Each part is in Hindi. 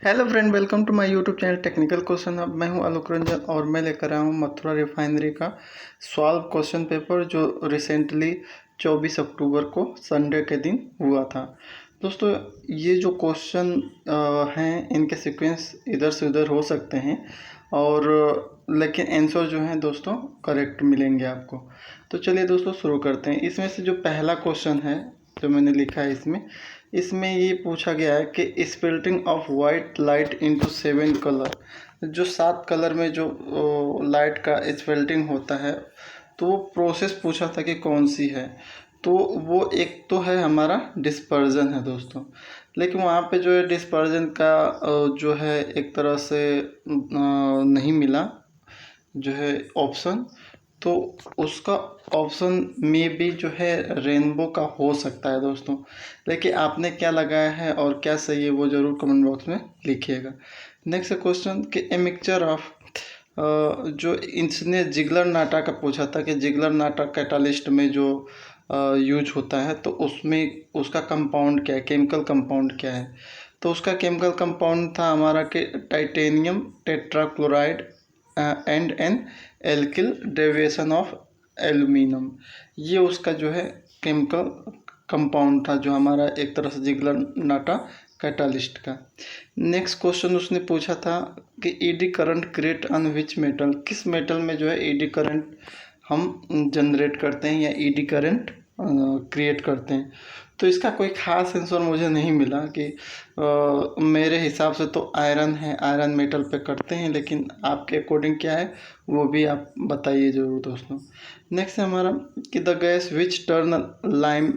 Hello friend, welcome to my YouTube channel technical question. अब मैं हूं आलोक रंजन और मैं लेकर आया हूं मथुरा रिफाइनरी का सॉल्व क्वेश्चन पेपर जो रिसेंटली 24 अक्टूबर को संडे के दिन हुआ था। दोस्तों, ये जो क्वेश्चन हैं इनके सीक्वेंस इधर से उधर हो सकते हैं और लेकिन आंसर जो है दोस्तों करेक्ट मिलेंगे आपको। तो चलिए दोस्तों शुरू करते हैं। इसमें से जो पहला क्वेश्चन है जो मैंने लिखा है इसमें ये पूछा गया है कि splitting of white light into 7 colour. जो 7 कलर में जो लाइट का स्प्लिटिंग होता है तो वो प्रोसेस पूछा था कि कौन सी है। तो वो एक तो है हमारा डिस्पर्जन है दोस्तों, लेकिन वहाँ पे जो है डिस्पर्जन का जो है एक तरह से नहीं मिला जो है ऑप्शन। तो उसका ऑप्शन में भी जो है रेनबो का हो सकता है दोस्तों, लेकिन आपने क्या लगाया है और क्या सही है वो ज़रूर कमेंट बॉक्स में लिखिएगा। नेक्स्ट क्वेश्चन कि ए मिक्सचर ऑफ जो इसने जिगलर नाटा का पूछा था कि जिगलर नाटा कैटालिस्ट में जो यूज होता है तो उसमें उसका कंपाउंड क्या है, केमिकल कंपाउंड क्या है। तो उसका केमिकल कंपाउंड था हमारा कि titanium tetrachloride and an alkyl derivation of aluminium. ये उसका जो है केमिकल कंपाउंड था जो हमारा एक तरह से जिगलर नाटा कैटालिस्ट का। नेक्स्ट क्वेश्चन उसने पूछा था कि eddy current create on which metal, किस मेटल में जो है ईडी करंट हम जनरेट करते हैं या ईडी करंट क्रिएट करते हैं। तो इसका कोई ख़ास आंसर मुझे नहीं मिला कि मेरे हिसाब से तो आयरन है, आयरन मेटल पे करते हैं, लेकिन आपके अकॉर्डिंग क्या है वो भी आप बताइए ज़रूर दोस्तों। नेक्स्ट है हमारा कि the gas which turn lime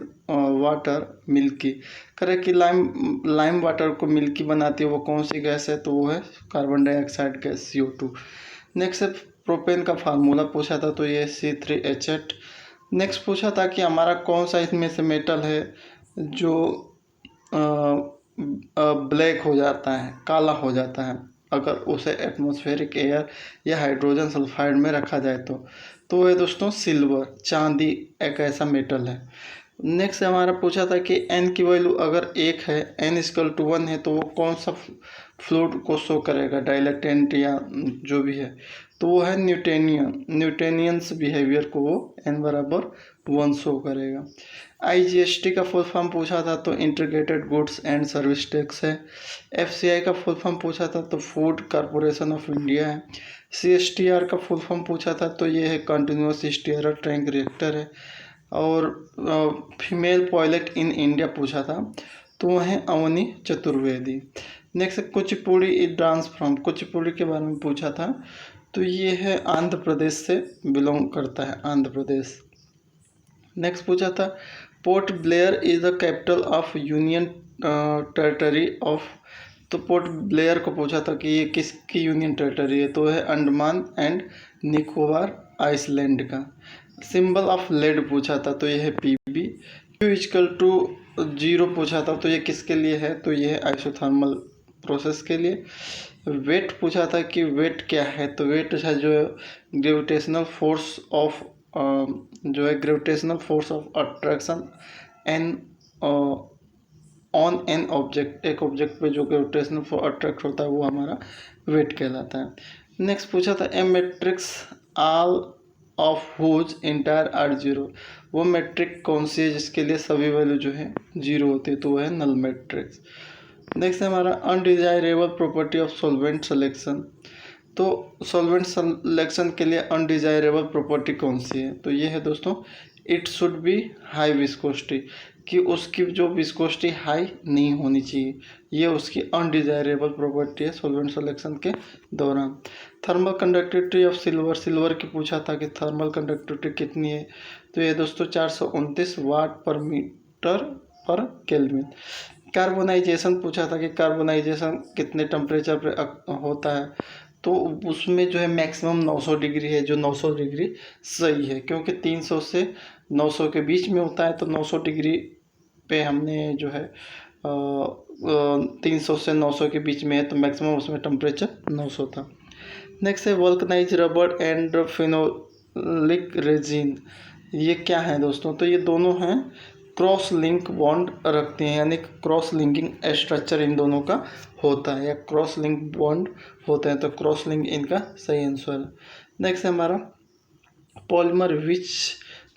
water milky. Correct कि लाइम वाटर को मिल्की बनाती है वो कौन सी गैस है, तो वो है carbon dioxide gas CO2। Next है प्रोपेन का फार्मूला पूछा था तो ये C3H8। नेक्स्ट पूछा था कि हमारा कौन सा इसमें से मेटल है जो ब्लैक हो जाता है, काला हो जाता है अगर उसे एटमॉस्फेरिक एयर या हाइड्रोजन सल्फाइड में रखा जाए तो है दोस्तों सिल्वर, चांदी एक ऐसा मेटल है। नेक्स्ट हमारा पूछा था कि n की वैल्यू अगर 1 है, n=1 है तो वो कौन सा फ्लूइड को शो करेगा, डाइलेक्टेंट या जो भी है, तो वो है न्यूटेनियंस बिहेवियर को वो n=1 शो करेगा। IGST का फुल फॉर्म पूछा था तो integrated goods and service tax है। FCI का फुल फॉर्म पूछा था तो फूड कॉरपोरेशन ऑफ इंडिया है। CSTR का फुल फॉर्म पूछा था तो ये है कंटिन्यूस स्टीयरर टैंक रिएक्टर है। और फीमेल पायलट इन इंडिया पूछा था तो वह है Avani Chaturvedi. Next Kuchipudi dance from, Kuchipudi के बारे में पूछा था तो ये है आंध्र प्रदेश से बिलोंग करता है, आंध्र प्रदेश। नेक्स्ट पूछा था port Blair is the capital of union territory of, तो पोर्ट ब्लेयर को पूछा था कि ये किसकी यूनियन टेरिटरी है, तो है अंडमान एंड निकोबार आइसलैंड का। सिंबल ऑफ लेड पूछा था तो ये है PB। Q=0 पूछा था तो ये किसके लिए है, तो ये है आइसोथर्मल प्रोसेस के लिए। वेट पूछा था कि वेट क्या है, तो वेट है जो ग्रेविटेशनल फोर्स ऑफ जो है gravitational force of attraction an on an object, एक ऑब्जेक्ट पे जो ग्रेविटेशनल फोर्स अट्रैक्ट होता है वो हमारा वेट कहलाता है। नेक्स्ट पूछा था a matrix all of whose entire are 0, वो मैट्रिक कौन सी है जिसके लिए सभी वैल्यू जो है 0 होती है, तो वो है नल मैट्रिक्स। नेक्स्ट है हमारा undesirable property of solvent selection, तो सॉल्वेंट सिलेक्शन के लिए अनडिजायरेबल प्रॉपर्टी कौन सी है, तो ये है दोस्तों it should be high viscosity, कि उसकी जो विस्कोसिटी हाई नहीं होनी चाहिए, ये उसकी अनडिजायरेबल प्रॉपर्टी है सॉल्वेंट सिलेक्शन के दौरान। Thermal conductivity of silver, silver की पूछा था कि थर्मल कंडक्टिविटी कितनी है, तो ये दोस्तों 429 वाट पर मीटर पर केल्विन। कार्बोनाइजेशन पूछा था कि कार्बोनाइजेशन कितने टेम्परेचर पे होता है, तो उसमें जो है मैक्सिमम 900 डिग्री है, जो 900 डिग्री सही है क्योंकि 300 से 900 के बीच में होता है, तो 900 डिग्री पे हमने जो है 300 से 900 के बीच में है तो मैक्सिमम उसमें टेम्परेचर 900 था। नेक्स्ट है vulcanise rubber and phenolic resin, ये क्या है दोस्तों, तो ये दोनों हैं क्रॉस लिंक बॉन्ड रखते हैं, यानी क्रॉस लिंकिंग स्ट्रक्चर इन दोनों का होता है या क्रॉस लिंक बॉन्ड होता है, तो क्रॉस लिंक इनका सही आंसर है। नेक्स्ट है हमारा polymer which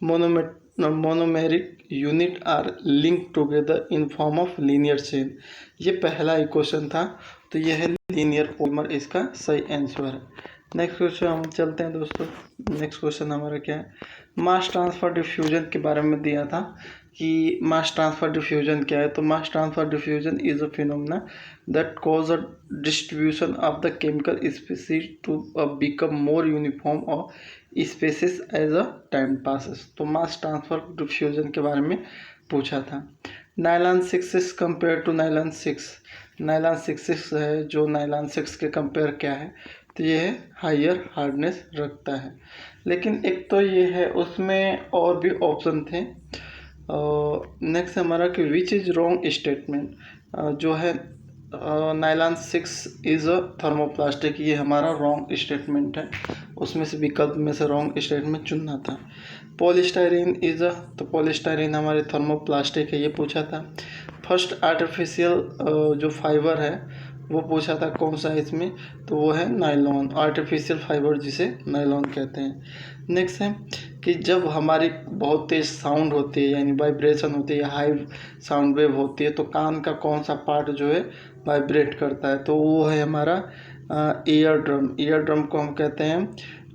monomeric unit are link together in form of linear chain. ये पहला ही क्वेश्चन था, तो यह है लीनियर पॉलीमर, इसका सही आंसर है। नेक्स्ट क्वेश्चन हम चलते हैं दोस्तों। नेक्स्ट क्वेश्चन हमारा क्या है, मास ट्रांसफर डिफ्यूजन के बारे में दिया था कि मास ट्रांसफर डिफ्यूजन क्या है। तो mass transfer diffusion is a phenomena that cause a distribution of the chemical species to become more uniform और species as a time passes. तो मास ट्रांसफर डिफ्यूजन के बारे में पूछा था। Nylon 6 compare to nylon 6, nylon 6 है जो नायलॉन 6 के कंपेयर क्या है, तो ये है हायर हार्डनेस रखता है। लेकिन एक तो ये है, उसमें और भी ऑप्शन थे। नेक्स्ट हमारा कि विच इज़ रॉन्ग स्टेटमेंट, जो है नायलॉन 6 इज़ अ थर्मोप्लास्टिक, ये हमारा रॉन्ग स्टेटमेंट है। उसमें से विकल्प में से रॉन्ग स्टेटमेंट चुनना था। पॉलीस्टाइरीन इज़ अ, तो पॉलीस्टाइरीन हमारे थर्मोप्लास्टिक है, ये पूछा था। फर्स्ट आर्टिफिशियल जो फाइबर है वो पूछा था कौन सा है इसमें, तो वो है नायलॉन, आर्टिफिशियल फाइबर जिसे नायलॉन कहते हैं। नेक्स्ट है कि जब हमारी बहुत तेज साउंड होती है यानी वाइब्रेशन होती है या हाई साउंड वेव होती है, तो कान का कौन सा पार्ट जो है वाइब्रेट करता है, तो वो है हमारा ईयर ड्रम। ईयर ड्रम को हम कहते हैं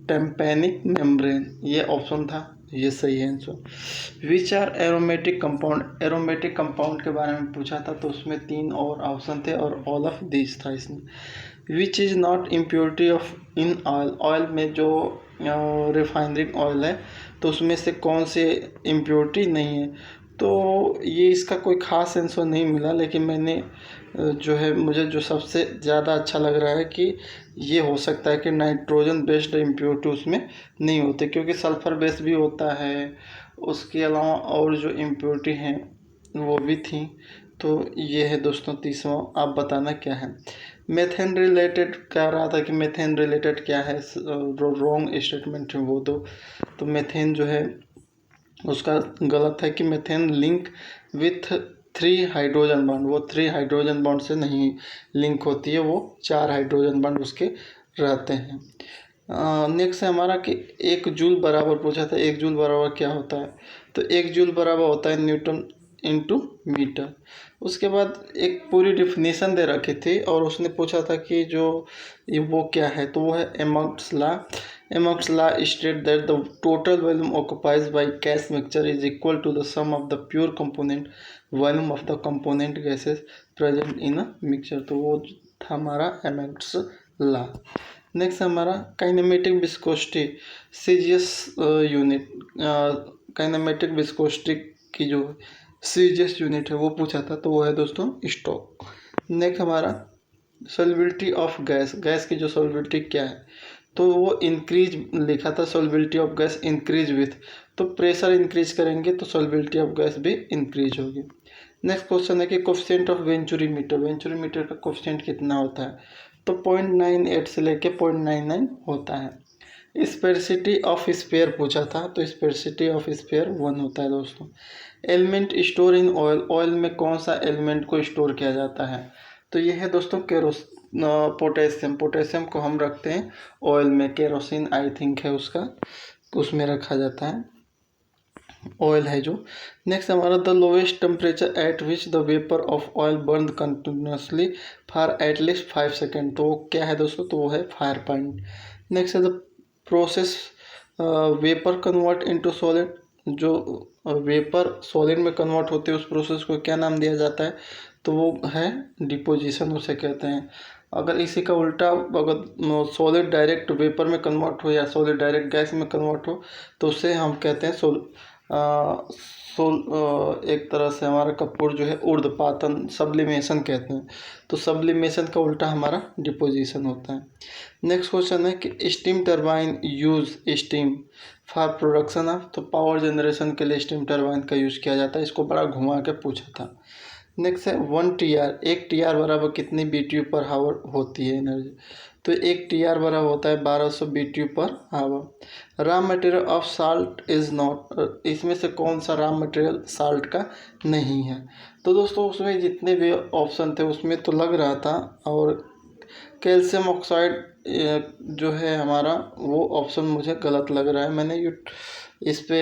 टेम्पेनिक मेम्ब्रेन, ये ऑप्शन था, ये सही है answer. Which are aromatic compound, aromatic compound के बारे में पूछा था, तो उसमें 3 और ऑप्शन थे और ऑल ऑफ दिस था इसमें। Which is not impurity of in oil, oil में जो रिफाइनरिंग ऑयल है तो उसमें से कौन से इम्प्योरिटी नहीं है, तो ये इसका कोई ख़ास आंसर नहीं मिला। लेकिन मैंने जो है मुझे जो सबसे ज़्यादा अच्छा लग रहा है कि ये हो सकता है कि नाइट्रोजन बेस्ड इम्प्योरिटी उसमें नहीं होती, क्योंकि सल्फ़र बेस्ड भी होता है, उसके अलावा और जो इम्प्योरिटी हैं वो भी थी। तो ये है दोस्तों तीसरा, आप बताना क्या है। मेथेन रिलेटेड कह रहा था कि मेथेन रिलेटेड क्या है, रॉन्ग स्टेटमेंट है वो दो। तो मेथेन जो है उसका गलत है कि methane link with 3 hydrogen bond, वो 3 हाइड्रोजन बॉन्ड से नहीं लिंक होती है, वो 4 हाइड्रोजन बॉन्ड उसके रहते हैं। नेक्स्ट है हमारा कि 1 जूल बराबर पूछा था, 1 जूल बराबर क्या होता है, तो 1 जूल बराबर होता है न्यूटन इंटू मीटर। उसके बाद एक पूरी डिफिनीशन दे रखी थी और उसने पूछा था कि जो वो क्या है, तो वो है Amagat's law. Amagat's law state that the total volume occupies by gas mixture is equal to the sum of the pure component volume of the component gases present in a mixture, तो वो था हमारा एमोट्स लॉ। नेक्स्ट हमारा kinematic viscosity CGS unit, kinematic viscosity की जो सीजीएस यूनिट है वो पूछा था, तो वो है दोस्तों स्टोक। नेक्स्ट हमारा सॉल्युबिलिटी ऑफ गैस, गैस की जो सॉल्युबिलिटी क्या है, तो वो इंक्रीज लिखा था, solubility of gas increase with, तो प्रेशर इंक्रीज करेंगे तो सॉल्युबिलिटी ऑफ गैस भी इंक्रीज होगी। नेक्स्ट क्वेश्चन है कि कोफिशिएंट ऑफ वेंचुरीमीटर, वेंचुरीमीटर का कोफिशिएंट कितना होता है, तो 0.98 से लेके 0.99 होता है। स्पेसिटी ऑफ स्फीयर पूछा था, तो स्पेसिटी ऑफ स्फीयर 1 होता है दोस्तों। Element store in oil, oil में कौन सा एलिमेंट को स्टोर किया जाता है, तो ये है दोस्तों पोटेशियम, पोटेशियम को हम रखते हैं ऑयल में, केरोसिन आई थिंक है उसका, उसमें रखा जाता है, ऑयल है जो। नेक्स्ट हमारा the lowest temperature at which the vapour of oil burn continuously for at least 5 second, तो वो क्या है दोस्तों, तो वो है फायर पॉइंट। नेक्स्ट है the process vapour convert into solid, जो वेपर सॉलिड में कन्वर्ट होते हैं उस प्रोसेस को क्या नाम दिया जाता है, तो वो है डिपोजिशन उसे कहते हैं। अगर इसी का उल्टा, अगर सॉलिड डायरेक्ट वेपर में कन्वर्ट हो या सॉलिड डायरेक्ट गैस में कन्वर्ट हो, तो उसे हम कहते हैं एक तरह से हमारा कपूर जो है ऊर्ध्वपातन, सब्लिमेशन कहते हैं, तो सब्लिमेशन का उल्टा हमारा डिपोजिशन होता है। नेक्स्ट क्वेश्चन है कि steam turbine use steam for production of, तो पावर जनरेशन के लिए स्टीम टरबाइन का यूज़ किया जाता है, इसको बड़ा घुमा के पूछा था। नेक्स्ट है 1 TR, 1 TR बराबर कितनी BTU पर हावर होती है एनर्जी। तो 1 TR बराबर होता है 1200 BTU पर hour. Raw material of salt is not, इसमें से कौन सा रॉ मटेरियल साल्ट का नहीं है। तो दोस्तों उसमें जितने भी ऑप्शन थे उसमें तो लग रहा था, और कैल्शियम ऑक्साइड जो है हमारा वो ऑप्शन मुझे गलत लग रहा है। मैंने इस पे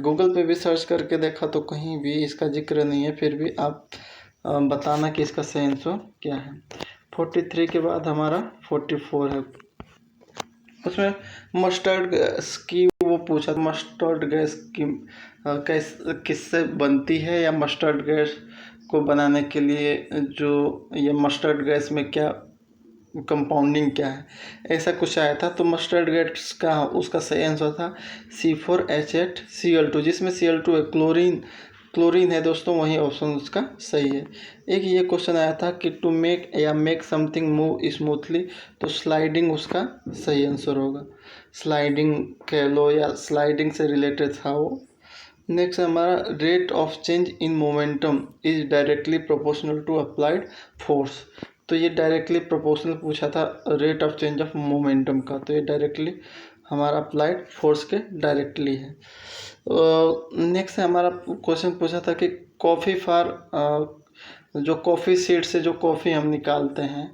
गूगल पे भी सर्च करके देखा तो कहीं भी इसका जिक्र नहीं है। फिर भी आप बताना कि इसका सही आंसर क्या है। 43 के बाद हमारा 44 है। उसमें मस्टर्ड गैस की वो पूछा, मस्टर्ड गैस की किससे बनती है, या मस्टर्ड गैस को बनाने के लिए जो ये मस्टर्ड गैस में क्या कंपाउंडिंग क्या है, ऐसा कुछ आया था। तो मस्टर्ड गैस का उसका सही आंसर था C4H8Cl2, जिसमें Cl2 है, क्लोरीन है दोस्तों, वही ऑप्शन उसका सही है। एक ये क्वेश्चन आया था कि to make something move smoothly, तो स्लाइडिंग उसका सही आंसर होगा। स्लाइडिंग कह लो या स्लाइडिंग से रिलेटेड था वो। नेक्स्ट हमारा rate of change in momentum is directly proportional to applied force. तो ये डायरेक्टली प्रोपोर्शनल पूछा था rate of change of momentum का, तो ये डायरेक्टली हमारा अप्लाइड फोर्स के डायरेक्टली है। नेक्स्ट है हमारा क्वेश्चन पूछा था कि कॉफ़ी फॉर जो कॉफ़ी सीड से जो कॉफ़ी हम निकालते हैं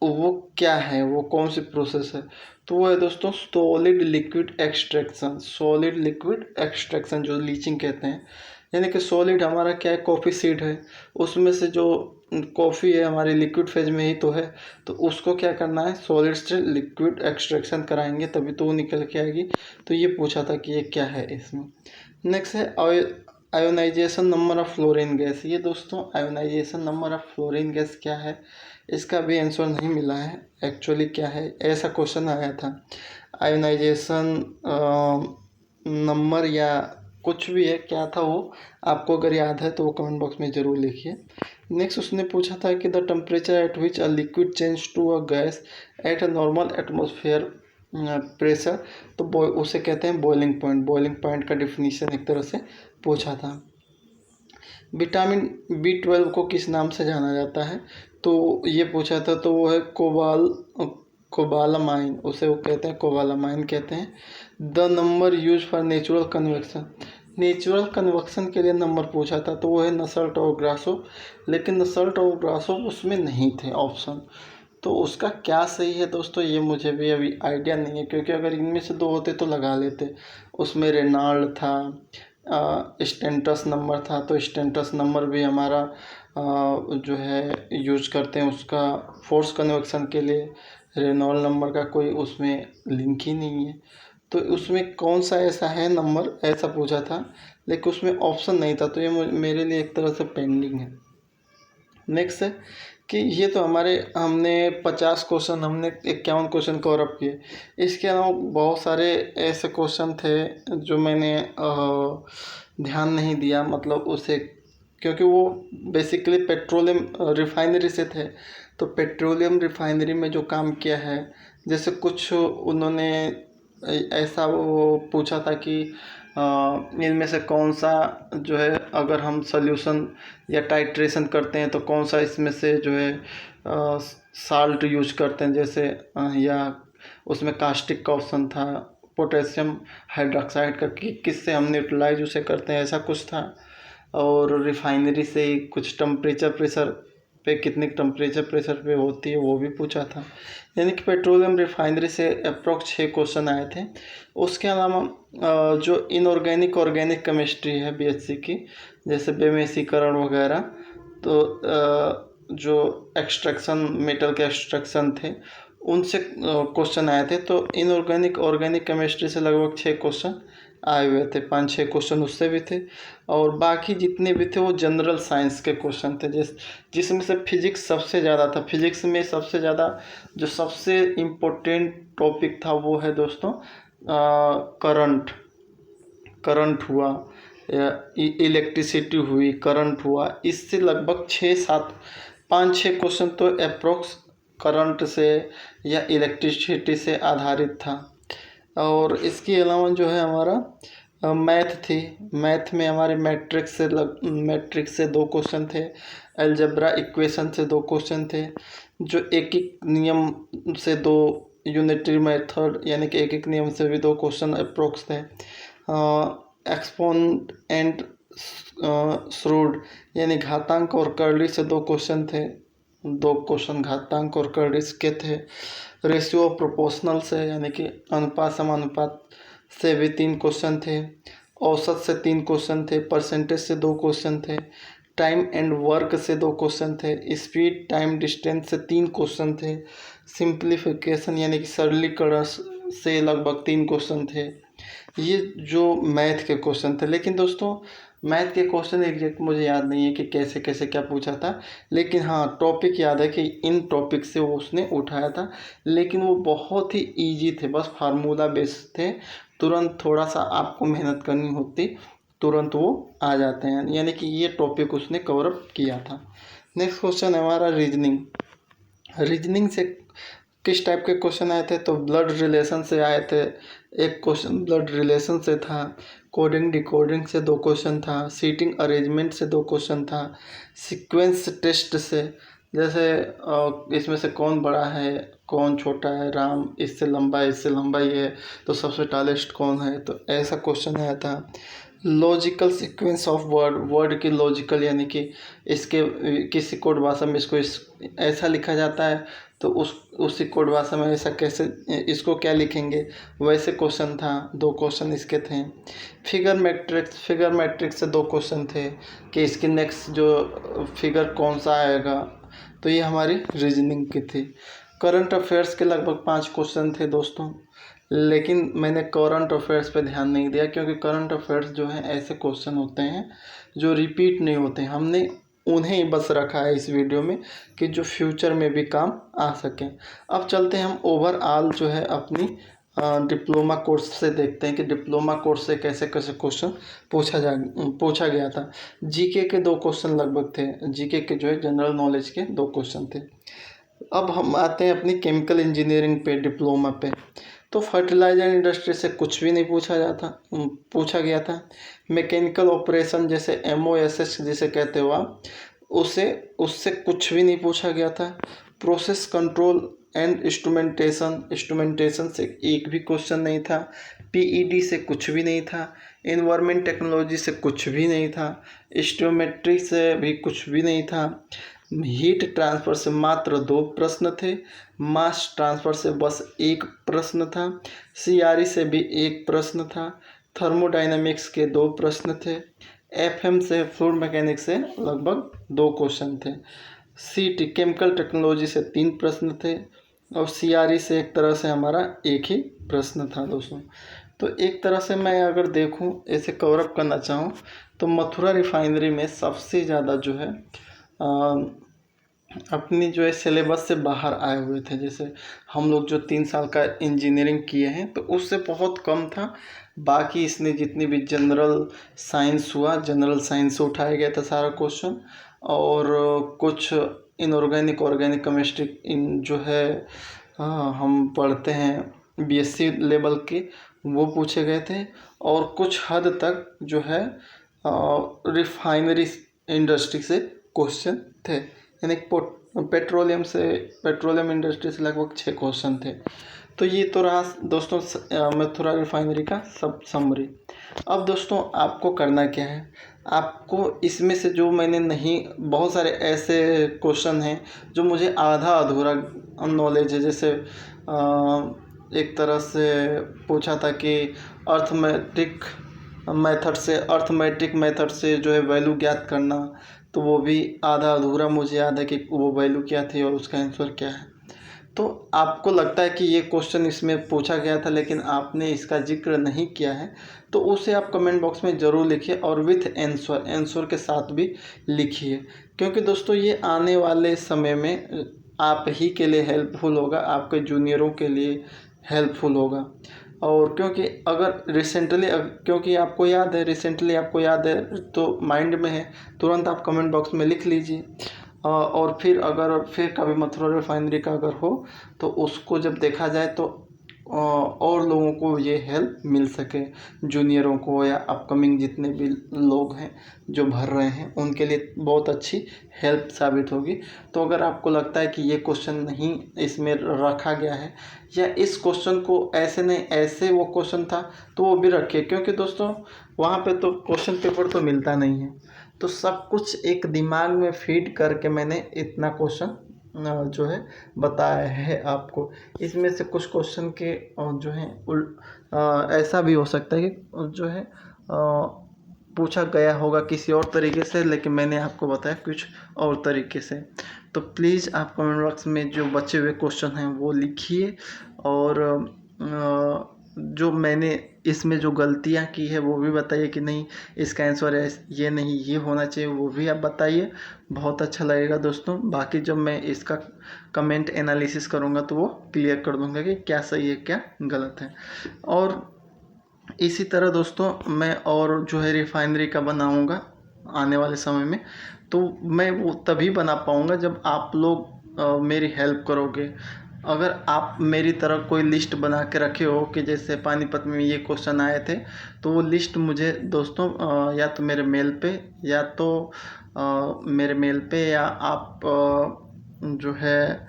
वो क्या है, वो कौन सी प्रोसेस है। तो वो है दोस्तों solid liquid extraction. Solid liquid extraction जो लीचिंग कहते हैं, यानी कि सॉलिड हमारा क्या है, कॉफ़ी सीड है, उसमें से जो कॉफ़ी है हमारी लिक्विड फेज में ही तो है, तो उसको क्या करना है, सॉलिड से लिक्विड एक्सट्रैक्शन कराएंगे तभी तो वो निकल के आएगी। तो ये पूछा था कि ये क्या है इसमें। नेक्स्ट है ionization number of fluorine gas. ये दोस्तों ionization number of fluorine gas क्या है, इसका भी आंसर नहीं मिला है। एक्चुअली क्या है, ऐसा क्वेश्चन आया था आयोनाइजेशन नंबर या कुछ भी है, क्या था वो, आपको अगर याद है तो वो कमेंट बॉक्स में ज़रूर लिखिए। नेक्स्ट उसने पूछा था कि the temperature at which a liquid change to a gas at a normal atmosphere pressure, तो उसे कहते हैं बॉइलिंग पॉइंट। बॉइलिंग पॉइंट का डिफिनीशन एक तरह से पूछा था। विटामिन B12 को किस नाम से जाना जाता है, तो ये पूछा था, तो वो है कोबालामाइन, उसे वो कहते हैं कोबालामाइन कहते हैं। The number use for natural convection, natural convection के लिए नंबर पूछा था, तो वो है नसल्ट और ग्रासोफ, लेकिन नसल्ट और ग्रासोफ उसमें नहीं थे ऑप्शन। तो उसका क्या सही है दोस्तों, ये मुझे भी अभी आइडिया नहीं है, क्योंकि अगर इनमें से दो होते तो लगा लेते। उसमें रेनाल्ड था, स्टेंटस नंबर था, तो स्टेंटस नंबर भी हमारा जो है यूज करते हैं उसका फोर्स कन्वेक्शन के लिए। रेनॉल्ड नंबर का कोई उसमें लिंक ही नहीं है। तो उसमें कौन सा ऐसा है नंबर, ऐसा पूछा था, लेकिन उसमें ऑप्शन नहीं था, तो ये मेरे लिए एक तरह से पेंडिंग है। नेक्स्ट है कि ये तो हमने 50 क्वेश्चन, हमने 51 क्वेश्चन कवर अप किए। इसके अलावा बहुत सारे ऐसे क्वेश्चन थे जो मैंने ध्यान नहीं दिया, मतलब उसे, क्योंकि वो बेसिकली पेट्रोलियम रिफाइनरी से थे। तो पेट्रोलियम रिफाइनरी में जो काम किया है, जैसे कुछ उन्होंने ऐसा वो पूछा था कि इनमें से कौन सा जो है, अगर हम सॉल्यूशन या टाइट्रेशन करते हैं तो कौन सा इसमें से जो है साल्ट यूज करते हैं, जैसे या उसमें कास्टिक का ऑप्शन था, पोटेशियम हाइड्रोक्साइड का किससे हम न्यूट्रलाइज उसे करते हैं, ऐसा कुछ था। और रिफाइनरी से ही कुछ टेम्परेचर प्रेशर पे, कितने टेम्परेचर प्रेशर पे होती है वो भी पूछा था। यानी कि पेट्रोलियम रिफाइनरी से अप्रॉक्स 6 क्वेश्चन आए थे। उसके अलावा जो इनऑर्गेनिक ऑर्गेनिक केमिस्ट्री है BSc की, जैसे बेमेसीकरण वगैरह, तो जो एक्सट्रैक्शन, मेटल के एक्सट्रैक्शन थे, उनसे क्वेश्चन आए थे। तो इनऑर्गेनिक ऑर्गेनिक केमिस्ट्री से लगभग 6 क्वेश्चन आए हुए थे, 5-6 क्वेश्चन उससे भी थे। और बाकी जितने भी थे वो जनरल साइंस के क्वेश्चन थे, जिसमें से फिजिक्स सबसे ज़्यादा था। फिजिक्स में सबसे ज़्यादा जो सबसे इम्पोर्टेंट टॉपिक था वो है दोस्तों करंट हुआ, इलेक्ट्रिसिटी हुई, करंट हुआ, इससे लगभग 5-6 क्वेश्चन तो अप्रोक्स करंट से या इलेक्ट्रिसिटी से आधारित था। और इसके अलावा जो है हमारा मैथ थी। मैथ में हमारे मैट्रिक्स से 2 क्वेश्चन थे। अलजेब्रा इक्वेशन से 2 क्वेश्चन थे। जो एक एक नियम से 2, यूनिटरी मेथड यानी कि एक एक नियम से भी 2 क्वेश्चन अप्रोक्स थे। एक्सपोनेंट एंड श्रूड यानी घातांक और कर्ली से 2 क्वेश्चन थे। 2 क्वेश्चन घातांक और कर्लिस के थे। रेशियो ऑफ प्रोपोर्शनल से यानी कि अनुपात समानुपात से भी 3 क्वेश्चन थे। औसत से 3 क्वेश्चन थे। परसेंटेज से 2 क्वेश्चन थे। टाइम एंड वर्क से 2 क्वेश्चन थे। स्पीड टाइम डिस्टेंस से 3 क्वेश्चन थे। सिंप्लीफिकेशन यानी कि सरलीकरण से लगभग 3 क्वेश्चन थे। ये जो मैथ के क्वेश्चन थे। लेकिन दोस्तों मैथ के क्वेश्चन एग्जैक्ट मुझे याद नहीं है कि कैसे कैसे क्या पूछा था, लेकिन हाँ टॉपिक याद है कि इन टॉपिक से वो उसने उठाया था। लेकिन वो बहुत ही इजी थे, बस फार्मूला बेस्ड थे। तुरंत थोड़ा सा आपको मेहनत करनी होती, तुरंत वो आ जाते हैं। यानी कि ये टॉपिक उसने कवर अप किया था। नेक्स्ट क्वेश्चन है हमारा रीजनिंग। रीजनिंग से किस टाइप के क्वेश्चन आए थे, तो ब्लड रिलेशन से आए थे। एक क्वेश्चन ब्लड रिलेशन से था। कोडिंग डिकोडिंग से 2 क्वेश्चन था। सीटिंग अरेंजमेंट से 2 क्वेश्चन था। सीक्वेंस टेस्ट से, जैसे इसमें से कौन बड़ा है कौन छोटा है, राम इससे लंबा है इससे लंबा ही है तो सबसे टॉलेस्ट कौन है, तो ऐसा क्वेश्चन आया था। लॉजिकल सीक्वेंस ऑफ वर्ड की लॉजिकल यानी कि इसके किसी कोड भाषा में इसको ऐसा लिखा जाता है तो उसी कोड भाषा में ऐसा कैसे इसको क्या लिखेंगे, वैसे क्वेश्चन था। 2 क्वेश्चन इसके थे। फिगर मैट्रिक्स से 2 क्वेश्चन थे कि इसकी नेक्स्ट जो फिगर कौन सा आएगा, तो ये हमारी रीजनिंग की थी। करंट अफेयर्स के लगभग 5 क्वेश्चन थे दोस्तों, लेकिन मैंने करंट अफेयर्स पे ध्यान नहीं दिया क्योंकि करंट अफेयर्स जो हैं ऐसे क्वेश्चन होते हैं जो रिपीट नहीं होते। हमने उन्हें ही बस रखा है इस वीडियो में कि जो फ्यूचर में भी काम आ सकें। अब चलते हैं हम ओवरऑल जो है अपनी डिप्लोमा कोर्स से देखते हैं कि डिप्लोमा कोर्स से कैसे कैसे क्वेश्चन पूछा गया था। जीके के 2 क्वेश्चन लगभग थे। जीके के जो है जनरल नॉलेज के 2 क्वेश्चन थे। अब हम आते हैं अपनी केमिकल इंजीनियरिंग पे डिप्लोमा पे। तो फर्टिलाइजर इंडस्ट्री से कुछ भी नहीं पूछा गया था। मैकेनिकल ऑपरेशन जैसे MOSS जिसे कहते हो आप, उससे कुछ भी नहीं पूछा गया था। प्रोसेस कंट्रोल एंड इंस्ट्रूमेंटेशन से एक भी क्वेश्चन नहीं था। PED से कुछ भी नहीं था। एनवायरमेंट टेक्नोलॉजी से कुछ भी नहीं था। स्टोमेट्री से भी कुछ भी नहीं था। हीट ट्रांसफ़र से मात्र 2 प्रश्न थे। मास ट्रांसफ़र से बस 1 प्रश्न था। CRE से भी 1 प्रश्न था। थर्मोडायनामिक्स के 2 प्रश्न थे। FM से फ्लूइड मैकेनिक्स से लगभग 2 क्वेश्चन थे। CT केमिकल टेक्नोलॉजी से 3 प्रश्न थे और CRE से एक तरह से हमारा 1 ही प्रश्न था दोस्तों। तो एक तरह से मैं अगर देखूं ऐसे कवर अप करना चाहूँ तो मथुरा रिफाइनरी में सबसे ज़्यादा जो है अपनी जो है सिलेबस से बाहर आए हुए थे। जैसे हम लोग जो 3 साल का इंजीनियरिंग किए हैं तो उससे बहुत कम था। बाकी इसने जितनी भी जनरल साइंस हुआ, जनरल साइंस से उठाया गया था सारा क्वेश्चन, और कुछ इनऑर्गेनिक ऑर्गेनिक केमिस्ट्री इन जो है हम पढ़ते हैं BSc लेवल के, वो पूछे गए थे। और कुछ हद तक जो है रिफाइनरी इंडस्ट्री से क्वेश्चन थे। यानी पेट्रोलियम इंडस्ट्री से लगभग 6 क्वेश्चन थे। तो ये तो रहा दोस्तों मथुरा रिफाइनरी का सब समरी। अब दोस्तों आपको करना क्या है, आपको इसमें से जो मैंने नहीं, बहुत सारे ऐसे क्वेश्चन हैं जो मुझे आधा अधूरा नॉलेज है। जैसे एक तरह से पूछा था कि अर्थमेटिक मेथड से जो है वैल्यू ज्ञात करना, तो वो भी आधा अधूरा मुझे याद है कि वो वैल्यू क्या थी और उसका आंसर क्या है। तो आपको लगता है कि ये क्वेश्चन इसमें पूछा गया था लेकिन आपने इसका जिक्र नहीं किया है, तो उसे आप कमेंट बॉक्स में ज़रूर लिखिए और विथ आंसर के साथ भी लिखिए। क्योंकि दोस्तों ये आने वाले समय में आप ही के लिए हेल्पफुल होगा, आपके जूनियरों के लिए हेल्पफुल होगा। और क्योंकि आपको याद है तो माइंड में है, तुरंत आप कमेंट बॉक्स में लिख लीजिए। और फिर कभी मथुरा रिफाइनरी का अगर हो तो उसको जब देखा जाए तो और लोगों को ये हेल्प मिल सके, जूनियरों को या अपकमिंग जितने भी लोग हैं जो भर रहे हैं उनके लिए बहुत अच्छी हेल्प साबित होगी। तो अगर आपको लगता है कि ये क्वेश्चन नहीं इसमें रखा गया है या इस क्वेश्चन को ऐसे नहीं ऐसे वो क्वेश्चन था तो वो भी रखिए, क्योंकि दोस्तों वहाँ पे तो क्वेश्चन पेपर तो मिलता नहीं है। तो सब कुछ एक दिमाग में फीड करके मैंने इतना क्वेश्चन जो है बताया है आपको। इसमें से कुछ क्वेश्चन के जो है ऐसा भी हो सकता है कि जो है पूछा गया होगा किसी और तरीके से, लेकिन मैंने आपको बताया कुछ और तरीके से। तो प्लीज़ आप कमेंट बॉक्स में जो बचे हुए क्वेश्चन हैं वो लिखिए, और जो मैंने इसमें जो गलतियां की है वो भी बताइए कि नहीं इसका आंसर है ये नहीं ये होना चाहिए, वो भी आप बताइए। बहुत अच्छा लगेगा दोस्तों। बाकी जब मैं इसका कमेंट एनालिसिस करूँगा तो वो क्लियर कर दूँगा कि क्या सही है क्या गलत है। और इसी तरह दोस्तों मैं और जो है रिफाइनरी का बनाऊँगा आने वाले समय में, तो मैं वो तभी बना पाऊँगा जब आप लोग मेरी हेल्प करोगे। अगर आप मेरी तरह कोई लिस्ट बना के रखे हो कि जैसे पानीपत में ये क्वेश्चन आए थे, तो वो लिस्ट मुझे दोस्तों या तो मेरे मेल पे या आप जो है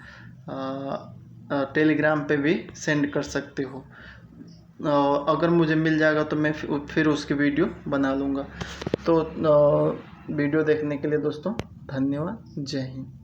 टेलीग्राम पे भी सेंड कर सकते हो। अगर मुझे मिल जाएगा तो मैं फिर उसकी वीडियो बना लूँगा। तो वीडियो देखने के लिए दोस्तों धन्यवाद। जय हिंद।